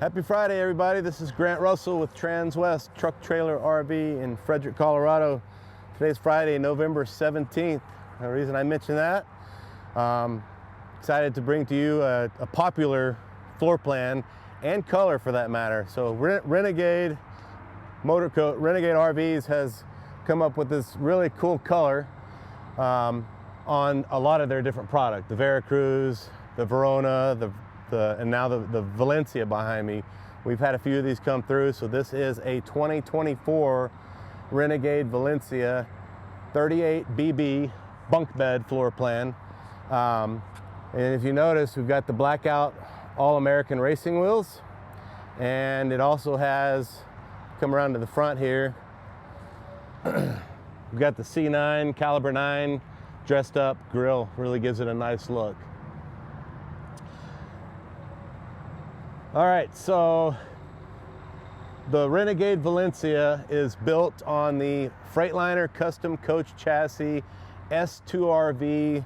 Happy Friday, everybody. This is Grant Russell with Transwest Truck Trailer RV in Frederick, Colorado. Today's Friday, November 17th. The reason I mention that, excited to bring to you a popular floor plan and color for that matter. So Renegade RVs has come up with this really cool color on a lot of their different products. The Veracruz, the Verona, and now the Valencia behind me. We've had a few of these come through. So this is a 2024 Renegade Valencia 38 BB bunk bed floor plan. And if you notice, we've got the blackout All-American racing wheels, and it also has, come around to the front here, we've got the C9 caliber 9 dressed up grill. Really gives it a nice look. All right, so the Renegade Valencia is built on the Freightliner custom coach chassis S2RV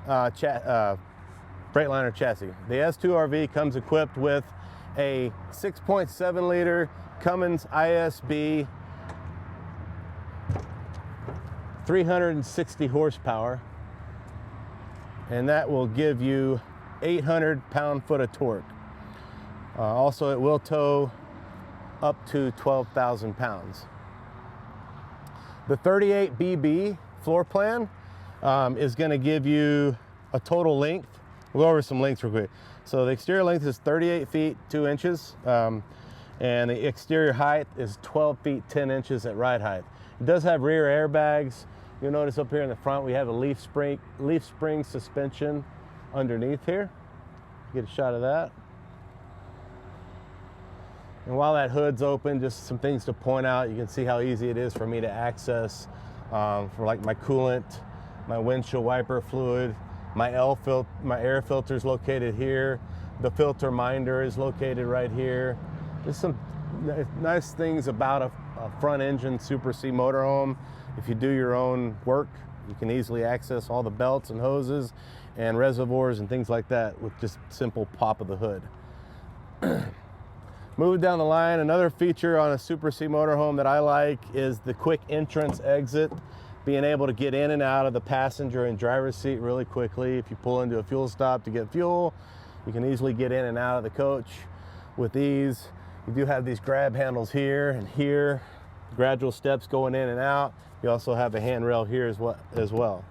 Freightliner chassis. The S2RV comes equipped with a 6.7 liter Cummins ISB 360 horsepower, and that will give you 800 pound-foot of torque. Also, it will tow up to 12,000 pounds. The 38 BB floor plan is going to give you a total length. We'll go over some lengths real quick. So the exterior length is 38 feet 2 inches, and the exterior height is 12 feet 10 inches at ride height. It does have rear airbags. You'll notice up here in the front we have a leaf spring suspension underneath here. Get a shot of that. And while that hood's open, just some things to point out. You can see how easy it is for me to access for like my coolant, my windshield wiper fluid, my air filter is located here. The filter minder is located right here. Just some nice things about a front engine Super C motorhome. If you do your own work, you can easily access all the belts and hoses and reservoirs and things like that with just simple pop of the hood. Moving down the line, another feature on a Super C motorhome that I like is the quick entrance exit. Being able to get in and out of the passenger and driver's seat really quickly. If you pull into a fuel stop to get fuel, you can easily get in and out of the coach with ease. You do have these grab handles here and here, gradual steps going in and out. You also have a handrail here as well.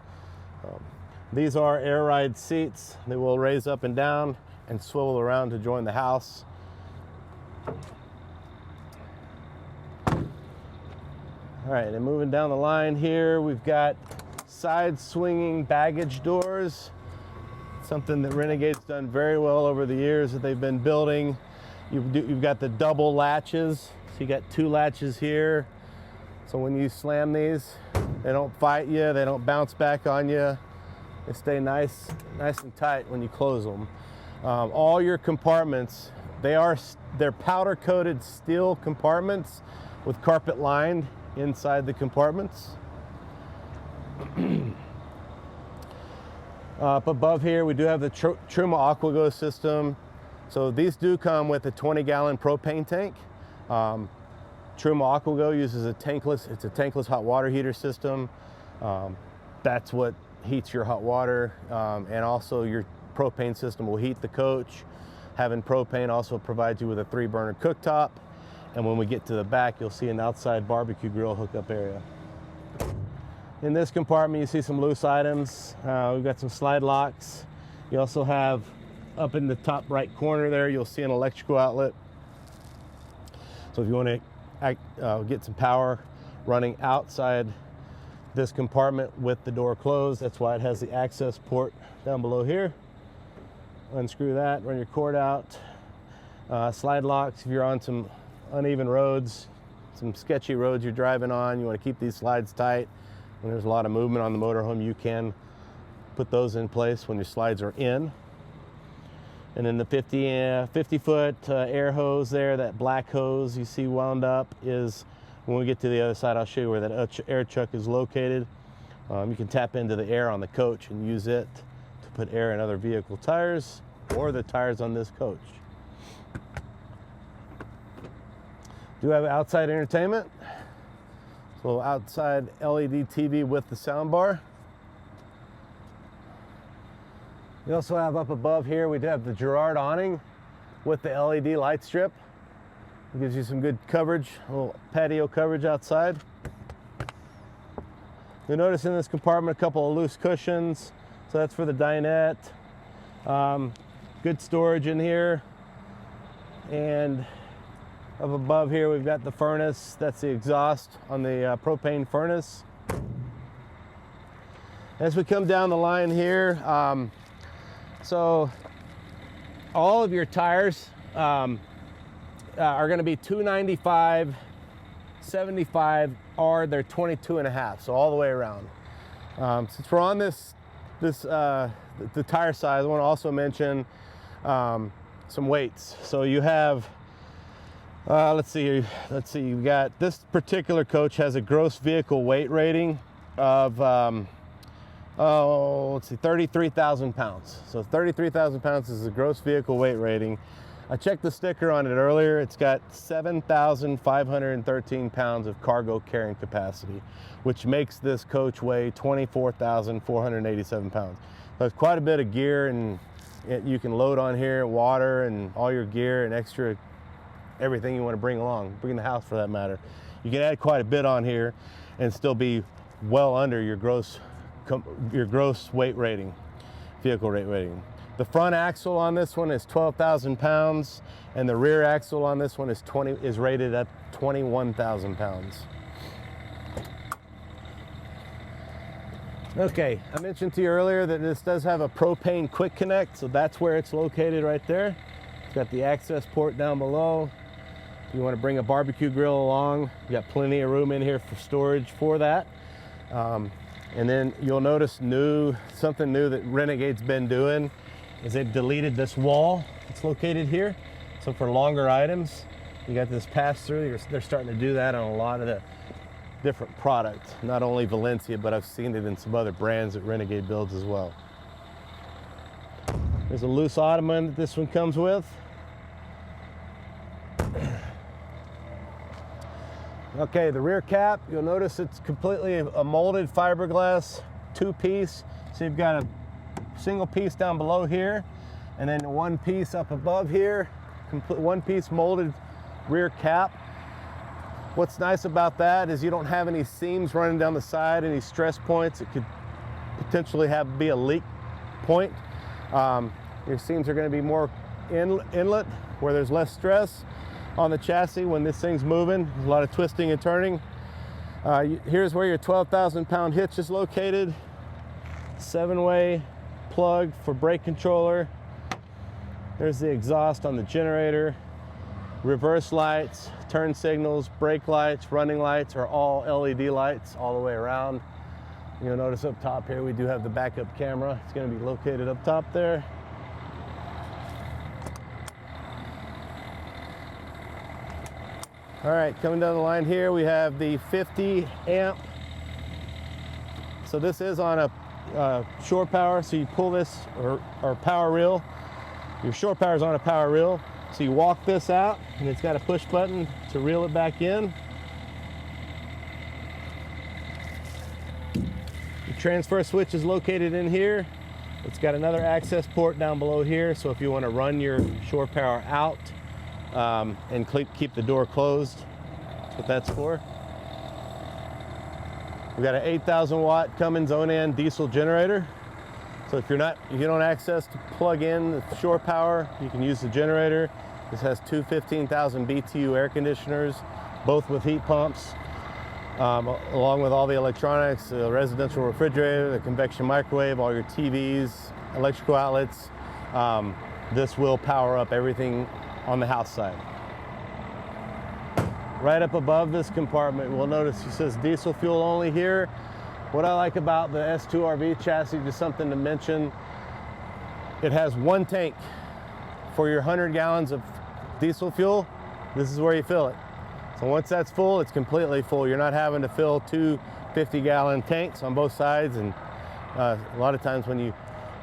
These are air ride seats. They will raise up and down and swivel around to join the house. All right, and moving down the line here, we've got side swinging baggage doors. Something that Renegade's done very well over the years that they've been building. You've got the double latches. So you got 2 latches here. So when you slam these, they don't fight you, they don't bounce back on you. They stay nice and tight when you close them. All your compartments, they're powder coated steel compartments with carpet lined inside the compartments. Up above here we do have the Truma AquaGo system. So these do come with a 20-gallon propane tank. Truma AquaGo uses it's a tankless hot water heater system. That's what heats your hot water, and also your propane system will heat the coach. Having propane also provides you with a 3-burner cooktop. And when we get to the back, you'll see an outside barbecue grill hookup area. In this compartment, you see some loose items. We've got some slide locks. You also have, up in the top right corner there, you'll see an electrical outlet. So if you want to get some power running outside this compartment with the door closed, that's why it has the access port down below here. Unscrew that, run your cord out. Slide locks, if you're on some uneven roads, some sketchy roads you're driving on, you want to keep these slides tight. When there's a lot of movement on the motorhome, you can put those in place when your slides are in. And then the 50-foot air hose there, that black hose you see wound up, is when we get to the other side, I'll show you where that air chuck is located. You can tap into the air on the coach and use it to put air in other vehicle tires or the tires on this coach. Do have outside entertainment. So outside LED TV with the sound bar. We also have up above here, we do have the Girard awning with the LED light strip. It gives you some good coverage, a little patio coverage outside. You'll notice in this compartment a couple of loose cushions. So that's for the dinette. Good storage in here. And up above here we've got the furnace. That's the exhaust on the propane furnace. As we come down the line here, so all of your tires are going to be 295, 75, or they're 22.5, so all the way around. Since we're on the tire size, I want to also mention some weights. So you have, let's see, you've got this particular coach has a gross vehicle weight rating of 33,000 pounds. So 33,000 pounds is the gross vehicle weight rating. I checked the sticker on it earlier. It's got 7,513 pounds of cargo carrying capacity, which makes this coach weigh 24,487 pounds. So it's quite a bit of gear, and you can load on here water and all your gear and extra everything you want to bring along, bring in the house for that matter. You can add quite a bit on here and still be well under your gross weight rating, vehicle weight rating. The front axle on this one is 12,000 pounds, and the rear axle on this one is rated at 21,000 pounds. Okay, I mentioned to you earlier that this does have a propane quick connect, so that's where it's located right there. It's got the access port down below. If you want to bring a barbecue grill along, you got plenty of room in here for storage for that. And then you'll notice something new that Renegade's been doing is they've deleted this wall that's located here. So for longer items, you got this pass through. They're starting to do that on a lot of the different products, not only Valencia, but I've seen it in some other brands that Renegade builds as well. There's a loose ottoman that this one comes with. Okay, the rear cap, you'll notice it's completely a molded fiberglass two-piece. So you've got a single piece down below here, and then one piece up above here, one-piece molded rear cap. What's nice about that is you don't have any seams running down the side, any stress points. It could potentially be a leak point. Your seams are going to be more inlet where there's less stress on the chassis when this thing's moving. There's a lot of twisting and turning. Here's where your 12,000 pound hitch is located. 7-way plug for brake controller. There's the exhaust on the generator. Reverse lights, turn signals, brake lights, running lights are all LED lights all the way around. You'll notice up top here we do have the backup camera. It's going to be located up top there. All right, coming down the line here, we have the 50 amp. So this is on a shore power, so you pull this, or power reel. Your shore power is on a power reel. So you walk this out, and it's got a push button to reel it back in. The transfer switch is located in here. It's got another access port down below here, so if you want to run your shore power out, and keep the door closed. That's what that's for. We've got an 8,000 watt Cummins own-end diesel generator. So if you don't access to plug in the shore power, you can use the generator. This has two 15,000 BTU air conditioners, both with heat pumps, along with all the electronics, the residential refrigerator, the convection microwave, all your TVs, electrical outlets. This will power up everything on the house side. Right up above this compartment, we'll notice it says diesel fuel only here. What I like about the S2RV chassis, just something to mention, it has one tank for your 100 gallons of diesel fuel. This is where you fill it. So once that's full, it's completely full. You're not having to fill two 50-gallon tanks on both sides. And a lot of times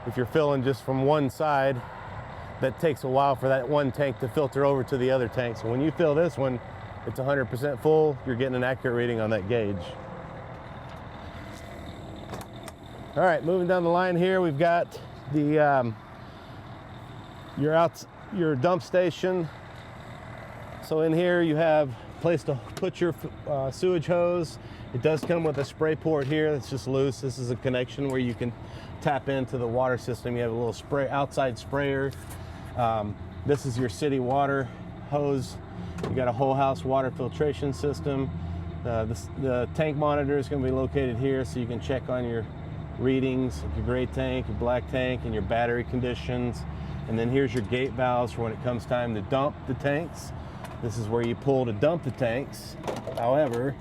if you're filling just from one side, that takes a while for that one tank to filter over to the other tank. So when you fill this one, it's 100% full, you're getting an accurate reading on that gauge. All right, moving down the line here, we've got the your dump station. So in here you have a place to put your sewage hose. It does come with a spray port here that's just loose. This is a connection where you can tap into the water system. You have a little outside sprayer. This is your city water hose. You got a whole house water filtration system. The tank monitor is going to be located here, so you can check on your readings of your gray tank, your black tank, and your battery conditions. And then here's your gate valves for when it comes time to dump the tanks. This is where you pull to dump the tanks. However,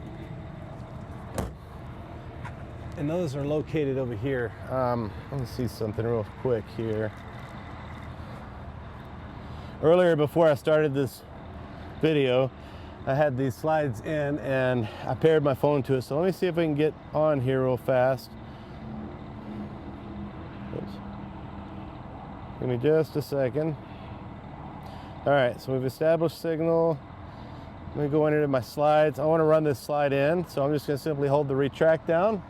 and those are located over here. Let me see something real quick here. Earlier, before I started this video, I had these slides in and I paired my phone to it. So let me see if I can get on here real fast. Oops. Give me just a second. All right, so we've established signal. Let me go into my slides. I want to run this slide in, so I'm just going to simply hold the retract down.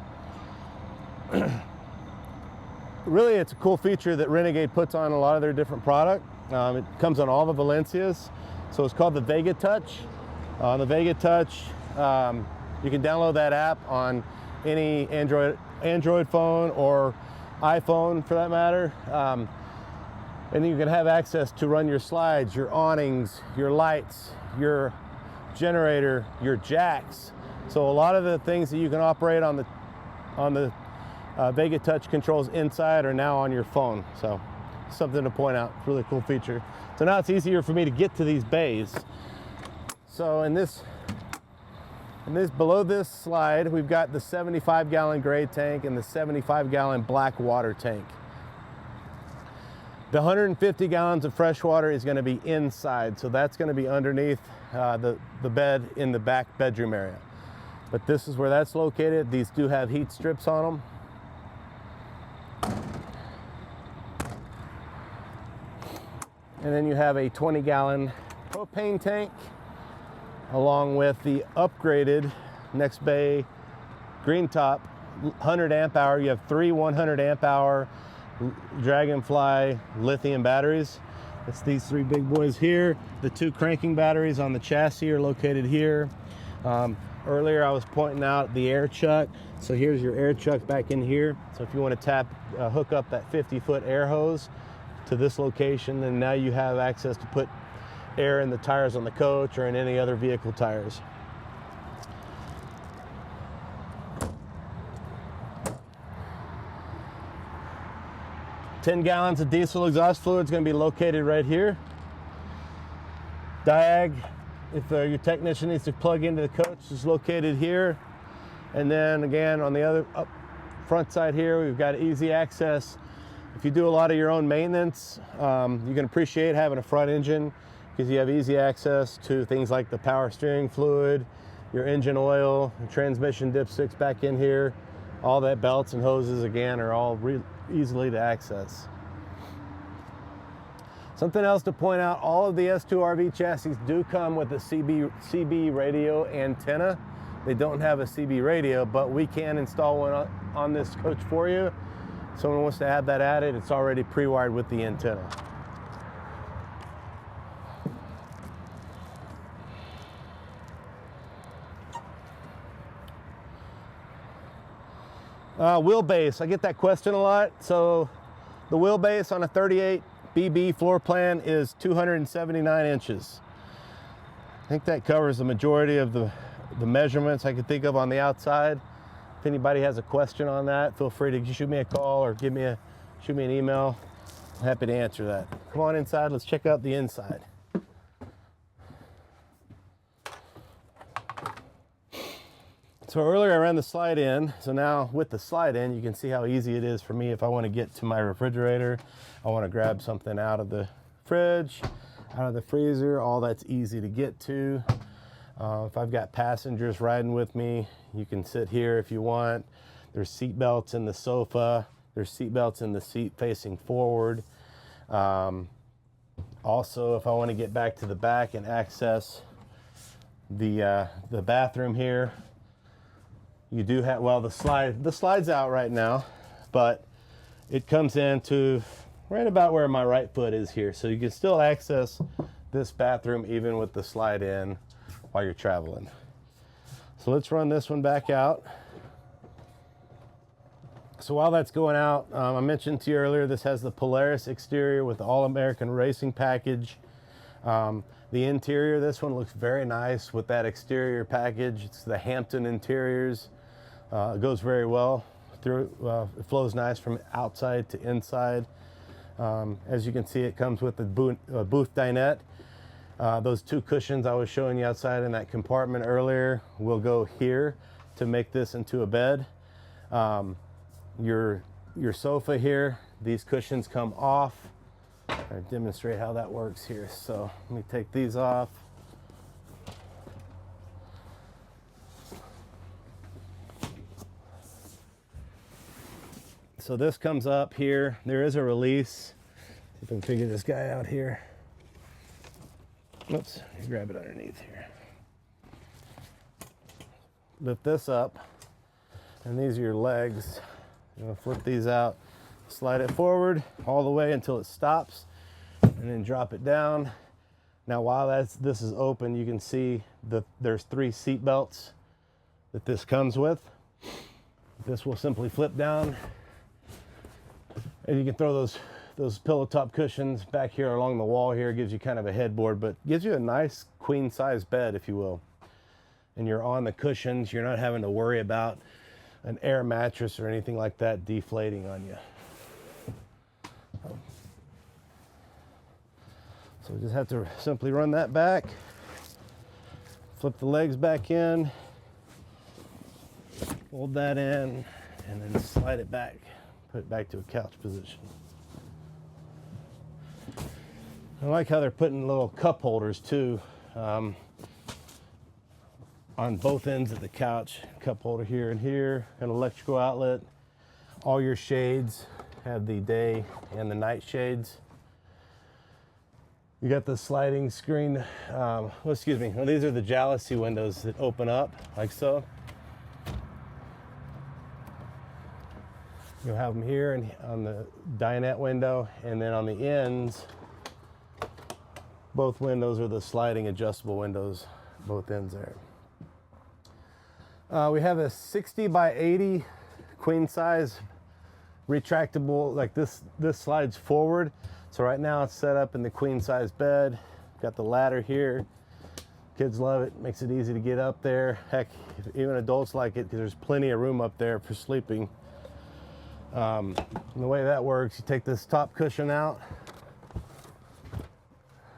Really, it's a cool feature that Renegade puts on a lot of their different product. It comes on all the Valencias. So it's called the Vega Touch. On the Vega Touch, you can download that app on any Android phone or iPhone for that matter. And you can have access to run your slides, your awnings, your lights, your generator, your jacks. So a lot of the things that you can operate on the Vega Touch controls inside are now on your phone. So something to point out, really cool feature. So now it's easier for me to get to these bays. So in this below this slide, we've got the 75-gallon gray tank and the 75-gallon black water tank. The 150 gallons of fresh water is going to be inside, so that's going to be underneath the bed in the back bedroom area. But this is where that's located. These do have heat strips on them. And then you have a 20-gallon propane tank along with the upgraded next bay green top 100 amp hour. You have 3 100 amp hour Dragonfly lithium batteries. It's these 3 big boys here. The 2 cranking batteries on the chassis are located here. Earlier I was pointing out the air chuck. So here's your air chuck back in here. So if you want to hook up that 50-foot air hose to this location, then now you have access to put air in the tires on the coach or in any other vehicle tires. $10 gallons of diesel exhaust fluid is going to be located right here. Diag, if your technician needs to plug into the coach, is located here. And then again on the other front side here, we've got easy access. If you do a lot of your own maintenance, you can appreciate having a front engine because you have easy access to things like the power steering fluid, your engine oil, the transmission dipsticks back in here. All that belts and hoses again are all easily to access. Something else to point out, all of the S2 RV chassis do come with a CB radio antenna. They don't have a CB radio, but we can install one on this coach for you. If someone wants to have that added, it's already pre-wired with the antenna. Wheelbase, I get that question a lot. So the wheelbase on a 38 BB floor plan is 279 inches. I think that covers the majority of the measurements I could think of on the outside. If anybody has a question on that, feel free to shoot me a call or shoot me an email. I'm happy to answer that. Come on inside, let's check out the inside. So earlier I ran the slide in, so now with the slide in, you can see how easy it is for me if I want to get to my refrigerator, I want to grab something out of the fridge, out of the freezer, all that's easy to get to. If I've got passengers riding with me, you can sit here if you want. There's seat belts in the sofa, there's seat belts in the seat facing forward. Also, if I want to get back to the back and access The bathroom here, you do have, well, the slide's out right now, but it comes into right about where my right foot is here. So you can still access this bathroom even with the slide in while you're traveling. So let's run this one back out. So while that's going out, I mentioned to you earlier, this has the Polaris exterior with the All-American Racing package. The interior, this one looks very nice with that exterior package. It's the Hampton interiors. It goes very well through. It flows nice from outside to inside. As you can see, it comes with the booth dinette. Those two cushions I was showing you outside in that compartment earlier will go here to make this into a bed. Your sofa here, these cushions come off. I'll demonstrate how that works here. So let me take these off. So this comes up here. There is a release. See if I can figure this guy out here. Oops, grab it underneath here. Lift this up, and these are your legs. You're gonna flip these out, slide it forward all the way until it stops, and then drop it down. Now while this is open, you can see that there's 3 seat belts that this comes with. This will simply flip down, and you can throw those pillow top cushions back here along the wall here. Gives you kind of a headboard, but gives you a nice queen size bed, if you will. And you're on the cushions. You're not having to worry about an air mattress or anything like that deflating on you. So we just have to simply run that back, flip the legs back in, fold that in, and then slide it back, put it back to a couch position. I like how they're putting little cup holders too on both ends of the couch. Cup holder here and here, an electrical outlet. All your shades have the day and the night shades. You got the sliding screen, excuse me, well, these are the jalousie windows that open up like so. You'll have them here and on the dinette window, and then on the ends, both windows are the sliding adjustable windows, both ends there. We have a 60 by 80 queen size retractable, like this slides forward. So right now it's set up in the queen size bed. Got the ladder here. Kids love it, makes it easy to get up there. Heck, even adults like it because there's plenty of room up there for sleeping. And the way that works, you take this top cushion out,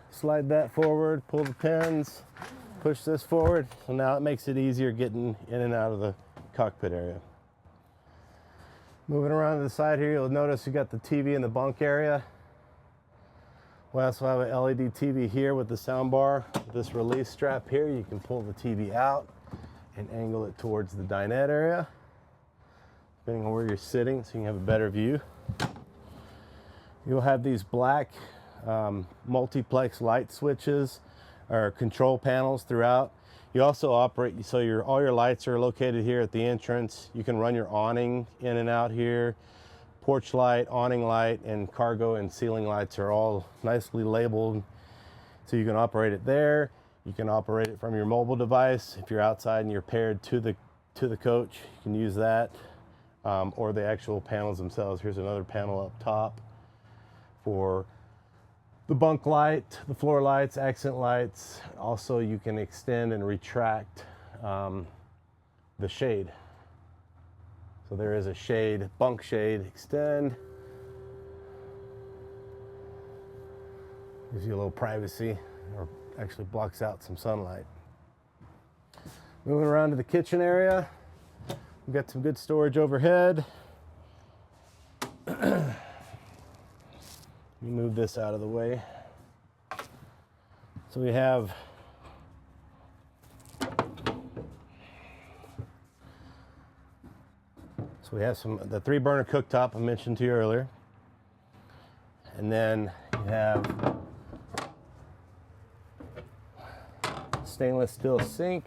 slide that forward, pull the pins, push this forward. So now it makes it easier getting in and out of the cockpit area. Moving around to the side here, you'll notice you got the TV in the bunk area. We also have an LED TV here with the sound bar. With this release strap here, you can pull the TV out and angle it towards the dinette area, depending on where you're sitting, so you can have a better view. You'll have these black multiplex light switches or control panels throughout. You also operate, so all your lights are located here at the entrance. You can run your awning in and out here. Porch light, awning light, and cargo and ceiling lights are all nicely labeled. So you can operate it there. You can operate it from your mobile device. If you're outside and you're paired to the coach, you can use that, or the actual panels themselves. Here's another panel up top for the bunk light, the floor lights, accent lights. Also, you can extend and retract the shade. So there is a shade, bunk shade, extend. Gives you a little privacy, or actually blocks out some sunlight. Moving around to the kitchen area. We've got some good storage overhead. Let me move this out of the way. So we have the 3-burner cooktop I mentioned to you earlier. And then you have stainless steel sink.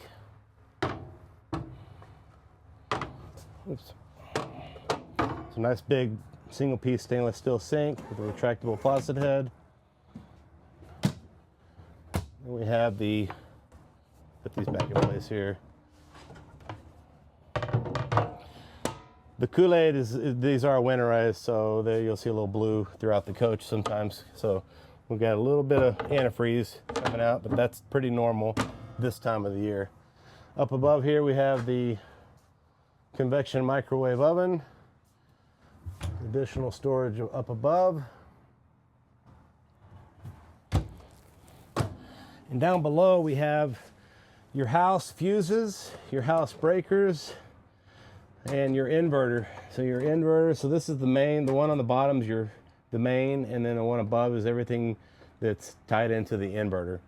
Oops. It's a nice big single piece stainless steel sink with a retractable faucet head. And we have the, put these back in place here. The Kool-Aid these are winterized, so you'll see a little blue throughout the coach sometimes. So we've got a little bit of antifreeze coming out, but that's pretty normal this time of the year. Up above here we have the convection microwave oven. Additional storage up above. And down below we have your house fuses, your house breakers, and your inverter. So your inverter, so this is the main, the one on the bottom is the main, and then the one above is everything that's tied into the inverter.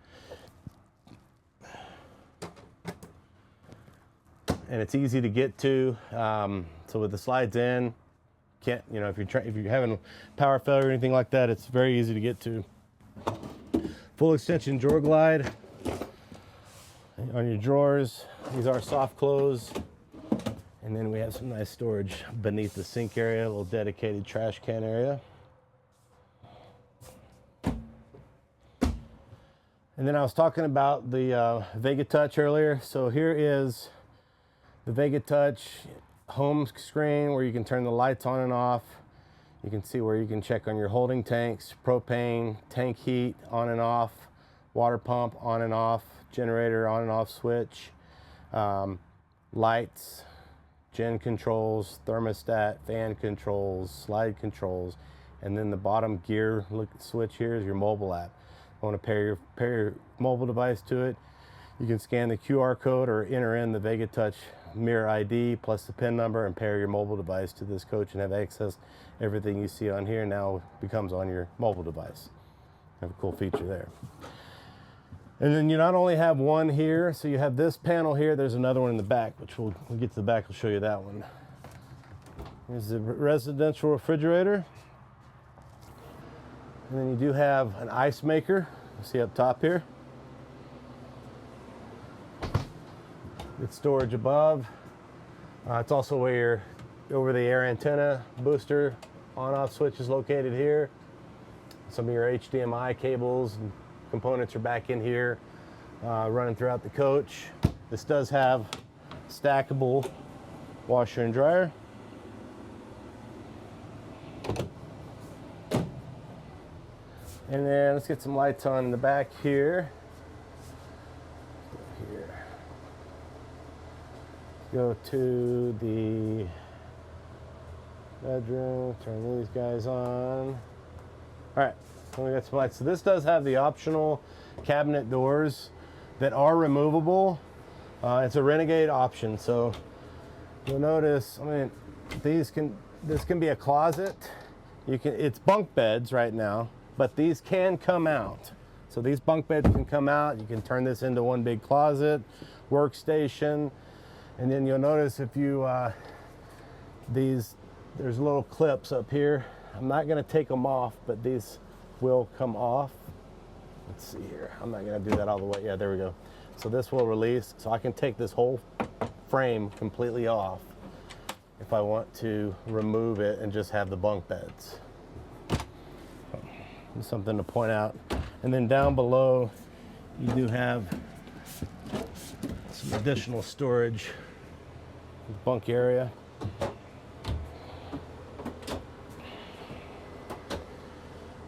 And it's easy to get to. So with the slides in, can't, you know, if you're having power failure or anything like that, it's very easy to get to. Full extension drawer glide on your drawers. These are soft close. And then we have some nice storage beneath the sink area, a little dedicated trash can area. And then I was talking about the Vega Touch earlier. So here is the Vega Touch home screen where you can turn the lights on and off. You can see where you can check on your holding tanks, propane, tank heat on and off, water pump on and off, generator on and off switch, lights, gen controls, thermostat, fan controls, slide controls, and then the bottom gear switch here is your mobile app. I want to pair your mobile device to it. You can scan the QR code or enter in the Vega Touch Mirror ID plus the PIN number and pair your mobile device to this coach and have access. Everything you see on here now becomes on your mobile device. Have a cool feature there. And then you not only have one here, so you have this panel here, there's another one in the back, which we'll get to the back, I'll show you that one. Here's the residential refrigerator. And then you do have an ice maker, you see up top here. Good storage above. It's also where your over-the-air antenna booster on-off switch is located here. Some of your HDMI cables and components are back in here, running throughout the coach. This does have stackable washer and dryer. And then let's get some lights on in the back here. Go to the bedroom, turn these guys on. All right, so we got some lights. So this does have the optional cabinet doors that are removable. It's a Renegade option, so you'll notice, I mean, this can be a closet. It's bunk beds right now, but these can come out. So these bunk beds can come out. You can turn this into one big closet, workstation. And then you'll notice if you, there's little clips up here. I'm not gonna take them off, but these will come off. Let's see here. I'm not gonna do that all the way. Yeah, there we go. So this will release. So I can take this whole frame completely off if I want to remove it and just have the bunk beds. Something to point out. And then down below, you do have some additional storage, bunk area.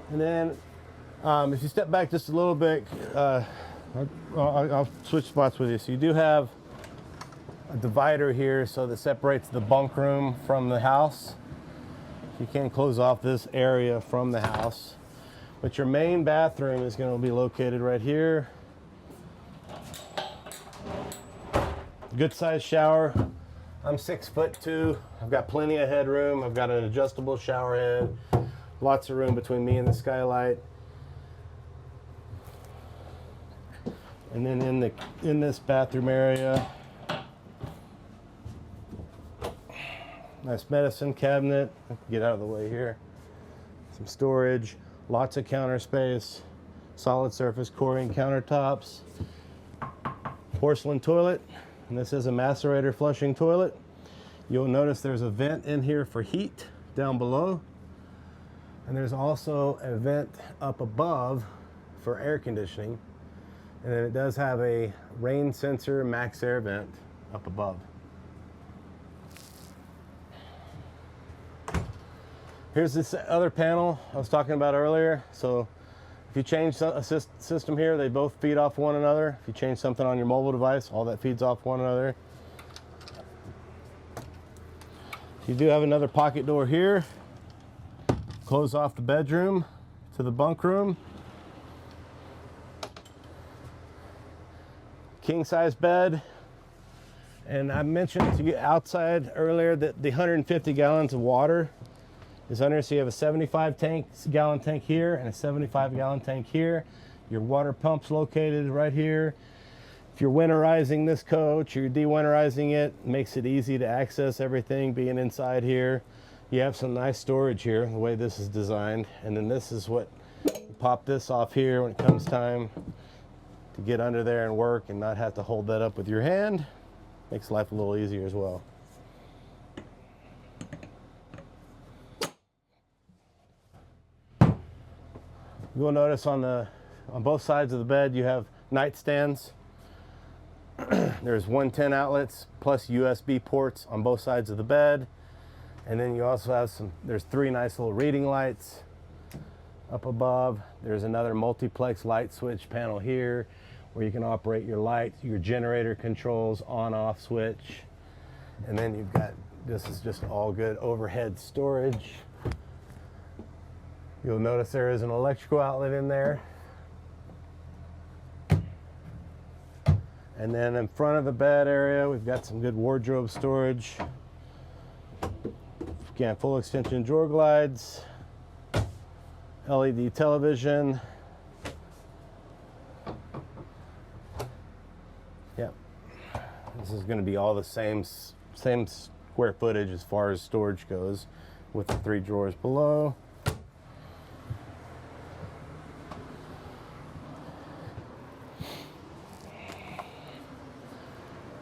And then if you step back just a little bit, I'll switch spots with you. So you do have a divider here so that separates the bunk room from the house. You can close off this area from the house. But your main bathroom is going to be located right here. Good sized shower. I'm 6'2". I've got plenty of headroom. I've got an adjustable shower head. Lots of room between me and the skylight. And then in this bathroom area, nice medicine cabinet. Get out of the way here. Some storage, lots of counter space, solid surface coring countertops. porcelain toilet, and this is a macerator flushing toilet. You'll notice there's a vent in here for heat down below, and there's also a vent up above for air conditioning, and then it does have a rain sensor max air vent up above. Here's this other panel I was talking about earlier. So if you change a system here, they both feed off one another. If you change something on your mobile device, all that feeds off one another. You do have another pocket door here. Close off the bedroom to the bunk room. King size bed. And I mentioned to you outside earlier that the 150 gallons of water is under, so you have a 75-gallon tank here and a 75-gallon tank here. Your water pump's located right here. If you're winterizing this coach or you're de-winterizing it, makes it easy to access everything being inside here. You have some nice storage here, the way this is designed. And then this is what, you pop this off here when it comes time to get under there and work and not have to hold that up with your hand. Makes life a little easier as well. You'll notice on both sides of the bed you have nightstands. There's 110 outlets plus USB ports on both sides of the bed. And then you also have there's 3 nice little reading lights up above. There's another multiplex light switch panel here where you can operate your lights, your generator controls, on-off switch. And then you've got, this is just all good overhead storage. You'll notice there is an electrical outlet in there. And then in front of the bed area, we've got some good wardrobe storage. Again, full extension drawer glides, LED television. Yep. This is going to be all the same square footage as far as storage goes, with the 3 drawers below.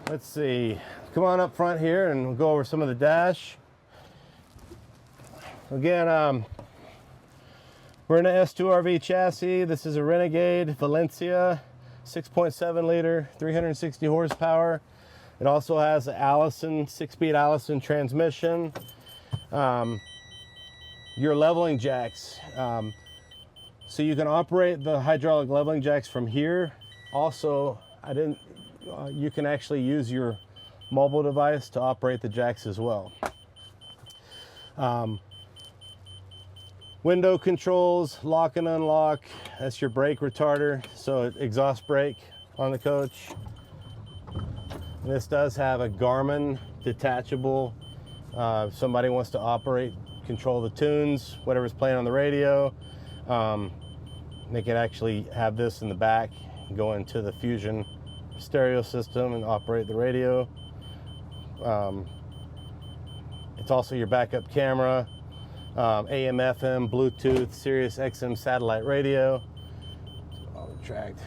Let's see, come on up front here and we'll go over some of the dash. Again, we're in an S2 RV chassis. This is a Renegade Valencia, 6.7 liter, 360 horsepower. It also has an Allison, 6-speed Allison transmission. Your leveling jacks. So you can operate the hydraulic leveling jacks from here. Also, you can actually use your mobile device to operate the jacks as well. Window controls, lock and unlock. That's your brake retarder, so exhaust brake on the coach. And this does have a Garmin detachable. If somebody wants to control the tunes, whatever's playing on the radio, they can actually have this in the back, go into the Fusion stereo system and operate the radio. It's also your backup camera, AM, FM, Bluetooth, Sirius XM satellite radio. I'll retract.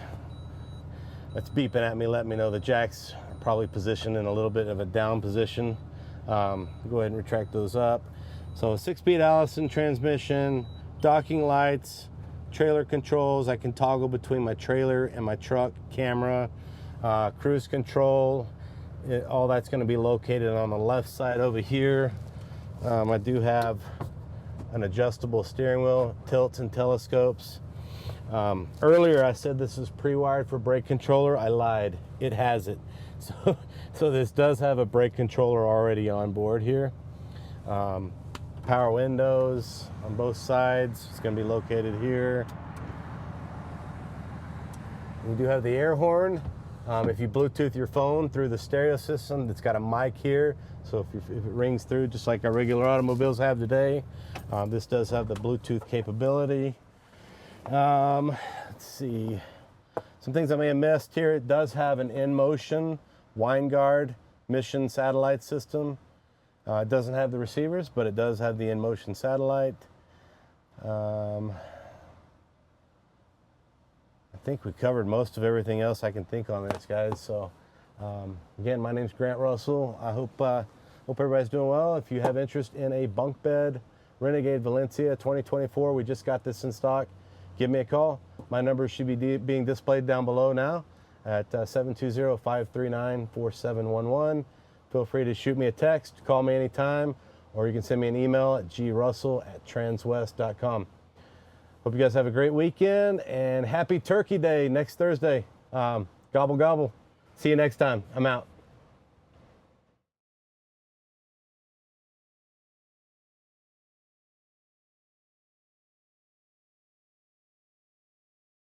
That's beeping at me, letting me know the jacks are probably positioned in a little bit of a down position. Go ahead and retract those up. So a 6-speed Allison transmission, docking lights, trailer controls. I can toggle between my trailer and my truck camera. Cruise control, all that's going to be located on the left side over here. I do have an adjustable steering wheel, tilts and telescopes. Earlier I said this is pre-wired for brake controller. I lied, it has it. So this does have a brake controller already on board here. Power windows on both sides. It's going to be located here. We do have the air horn. If you Bluetooth your phone through the stereo system, it's got a mic here. So if it rings through, just like our regular automobiles have today, this does have the Bluetooth capability. Let's see, some things I may have missed here. It does have an in-motion Winegard mission satellite system. It doesn't have the receivers, but it does have the in-motion satellite. I think we covered most of everything else I can think on this, guys. So again, my name's Grant Russell. I hope everybody's doing well. If you have interest in a bunk bed Renegade Valencia 2024, we just got this in stock. Give me a call. My number should be being displayed down below now at 720-539-4711. Feel free to shoot me a text, call me anytime, or you can send me an email at grussell@transwest.com. Hope you guys have a great weekend and happy Turkey Day next Thursday. Gobble, gobble. See you next time. I'm out.